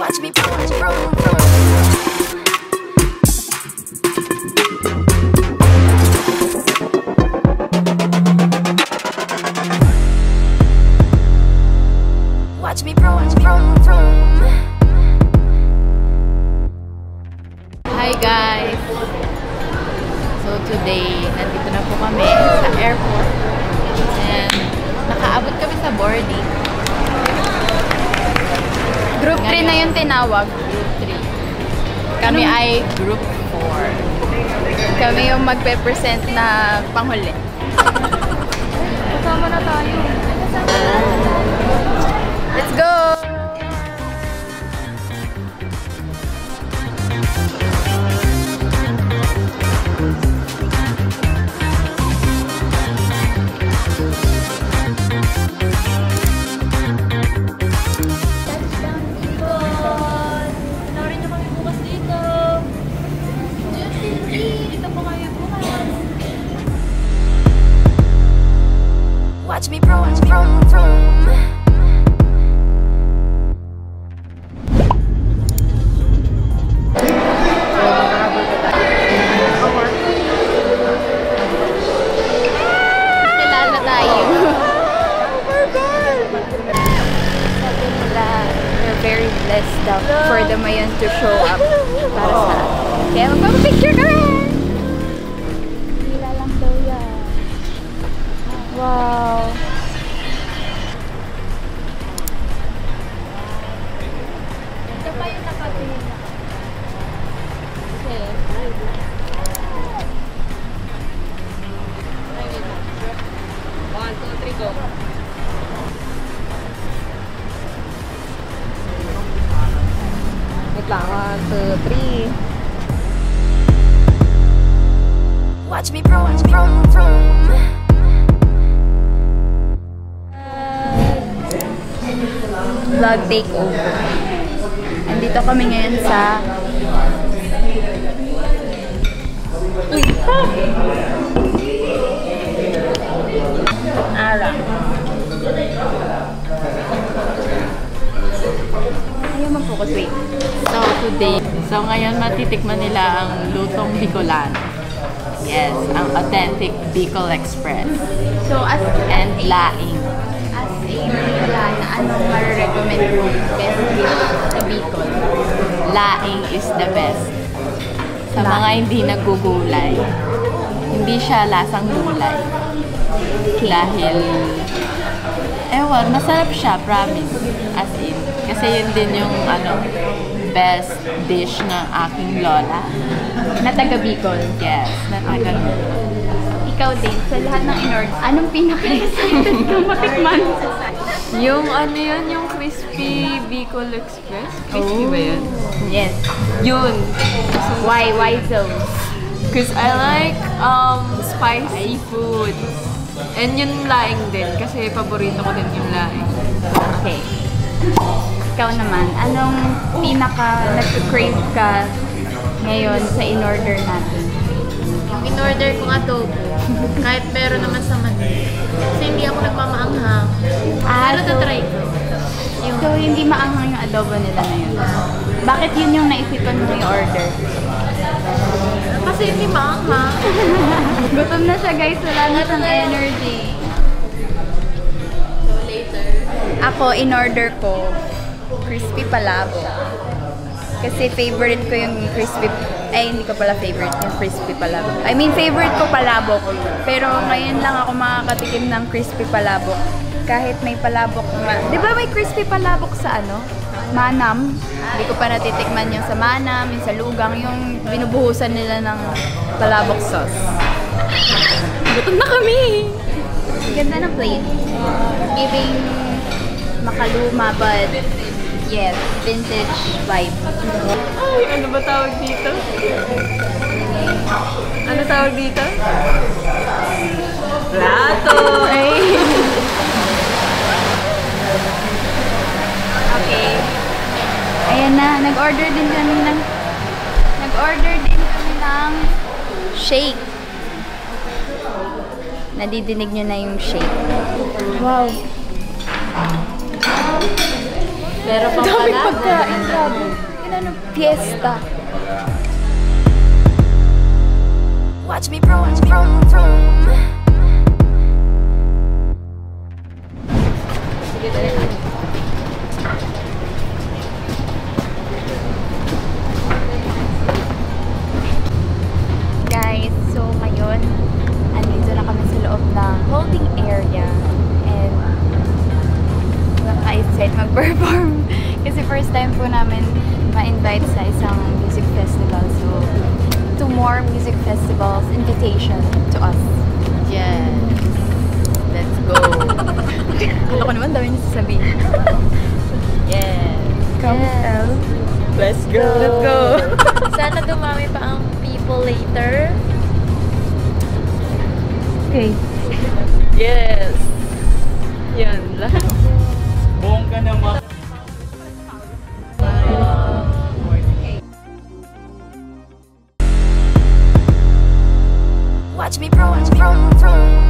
Watch me vroom, vroom, vroom. Watch me vroom, vroom, vroom. Hi guys! So today, nandito na po kami sa airport and nakaabot kami sa boarding. Group 3 na yung tinawag. Group 3. Kami ay Group 4. Kami yung magpe-present na panghuli. Kasama na tayo. Let's go! Watch me vroom, vroom, vroom. Kilala tayo. Sabi nila, we're very blessed daw for the Mayon to show up para sa atin. Kaya magpapapicture kami! Hila lang daw yan. Wow! Ito pa yung nakatingin na. Okay. One, two, three, go! Wait lang, 1, 2, 3. Watch me vroom, vroom, vroom. Vlog takeover. Andito kami ngayon sa Arang. Ayaw mag-focus, wait. So ngayon matitikman nila ang lutong Bicolano. Yes, ang authentic Bicol Express. So, And laing. as a Bicolana, anong marirecommend mo best dish sa Bicol? Laing is the best. Sa mga hindi nagugulay. Hindi siya lasang gulay. Dahil, ewan, masarap siya, promise. As in. Kasi yun din yung, best dish ng aking lola. Na taga Bicol. Yes, na taga Ikaw din, sa lahat ng in-order, anong pinaka-excited kang matikman? Yung yung crispy Bicol Express. Crispy ba yun? Yes. Yun. Why so? Because I like spicy food. And yung laing din. Kasi paborito ko din yung laing. Okay. Ikaw naman, anong pinaka-nag-crave ka ngayon sa in-order natin? Yung in-order kong adobo, kahit meron naman sa Manila. Kasi hindi ako nagmamaanghang. Pero tatry ko. So, hindi maanghang yung adobo nila ngayon. Bakit yun yung naisipan mo i-order? Kasi hindi maanghang. Gutom na siya guys, wala na siyang energy. So later, Ako, in-order ko, crispy palabok. Kasi favorite ko yung crispy, hindi ko pala favorite yung crispy palabok. I mean, favorite ko palabok. Pero ngayon lang ako makakatikim ng crispy palabok. Kahit may palabok di ba may crispy palabok sa Manam? Hindi ko pa natitikman yung sa Manam, yung sa Lugang, yung binubuhusan nila ng palabok sauce. Gutom na kami! Ganda ng plate. Giving makaluma but yes, vintage vibe. Ay, ano ba tawag dito? Ano tawag dito? Plato! Ay. Okay. Ayan na, nag-order din kami ng shake. Nadidinig nyo na yung shake. Wow. Pero Daming pampalabo. pagkain, grabe. Ano, fiesta. Watch me vroom, vroom, vroom. Guys, so ngayon, andito na kami sa loob ng holding area. And nakaka-excite mag-perform. Kasi first time po namin ma-invite sa isang music festival. So, 2 more music festivals invitation to us. Yes. Let's go. Kala ko naman dami niyo sasabihin. Yes. Come, Elle. Let's go. Let's go. Sana dumami pa ang people later. Okay. Yes. Yan lang. Bongga naman. Watch me vroom, vroom, vroom.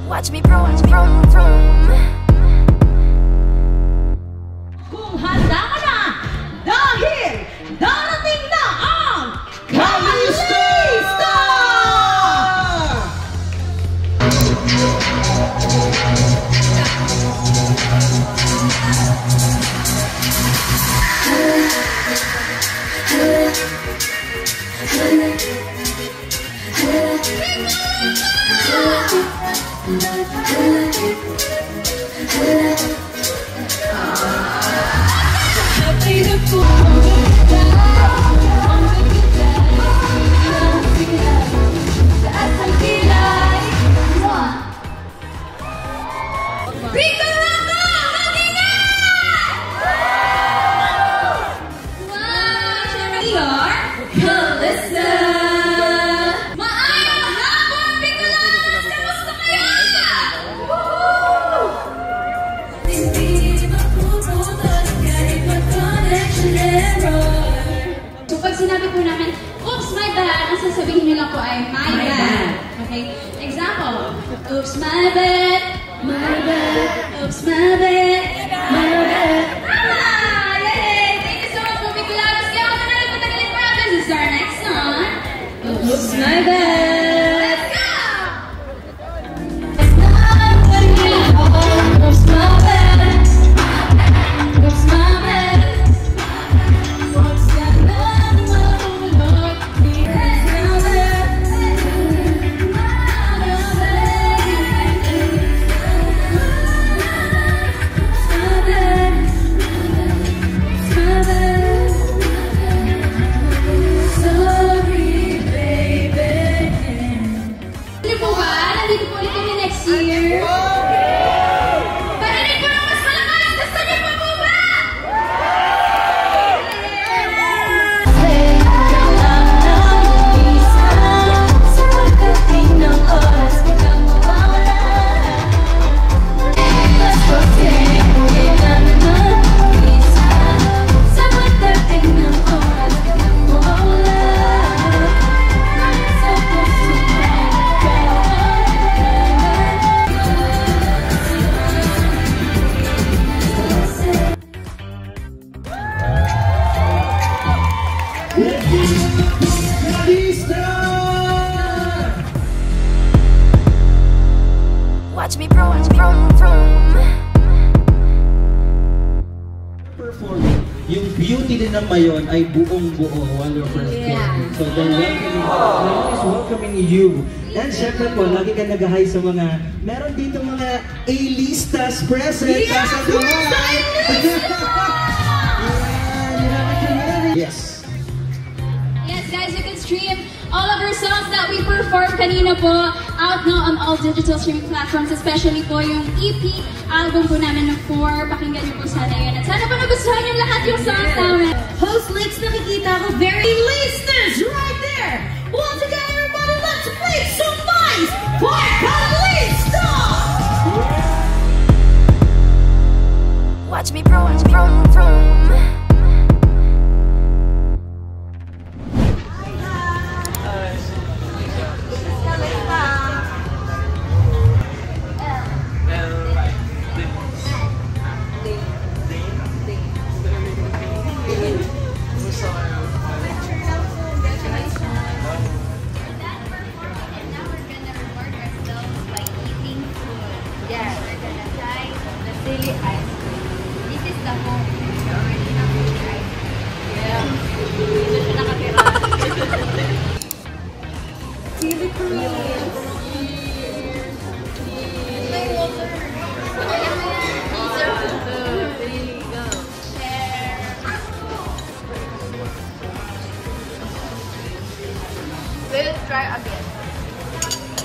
Watch me vroom, vroom, vroom. Kung handa ka na, dahil darating na ang Kalista! So pag sinabi po namin, oops, my bad, ang sasabihin niyo lang po ay my bad. Okay? Example, oops, my bad, oops, my bad, my bad. Ah! Yay! Thank you so much for Bicolanos. Kaya ako na lang patagalin pa. This is our next song. Oops, my bad. Let's go! Oops, my bad. Oops, my bad. Oops, my Watch me vroom, vroom, vroom. Performing. Yung beauty din ng mayon ay buong-buo while you're performing. So they're welcoming you. And syempre po, lagi ka nag-hi sa mga, meron dito mga A-listas present. Yes! Yes! that we performed kanina po, out now on all digital streaming platforms, especially po yung EP album po namin ng 4. Pakinggan niyo po sana yun. At sana po nagustuhan niyo lahat yung songs namin. Host Leaks, nakikita ko very listeners right there. Once again, everybody, let's make some noise for Calista! Watch me vroom, vroom, vroom. Let's try again.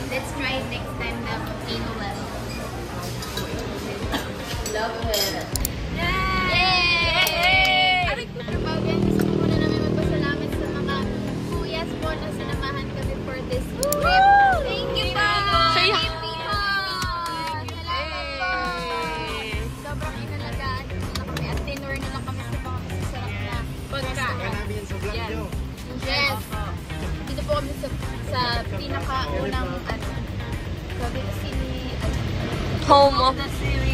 Let's try next time na volcano level. Love it. Yay! Gusto ko muna namin magpasalamat sa mga kuyas po na sinamahan kami for this trip. Thank you po! Thank you po! Salamat po! Sobrang inalagaan na kami at tinur na lang kami sa mga masasarap na pagkain. Yes! Dito po kami sa pinaka-unang so dito home of the series.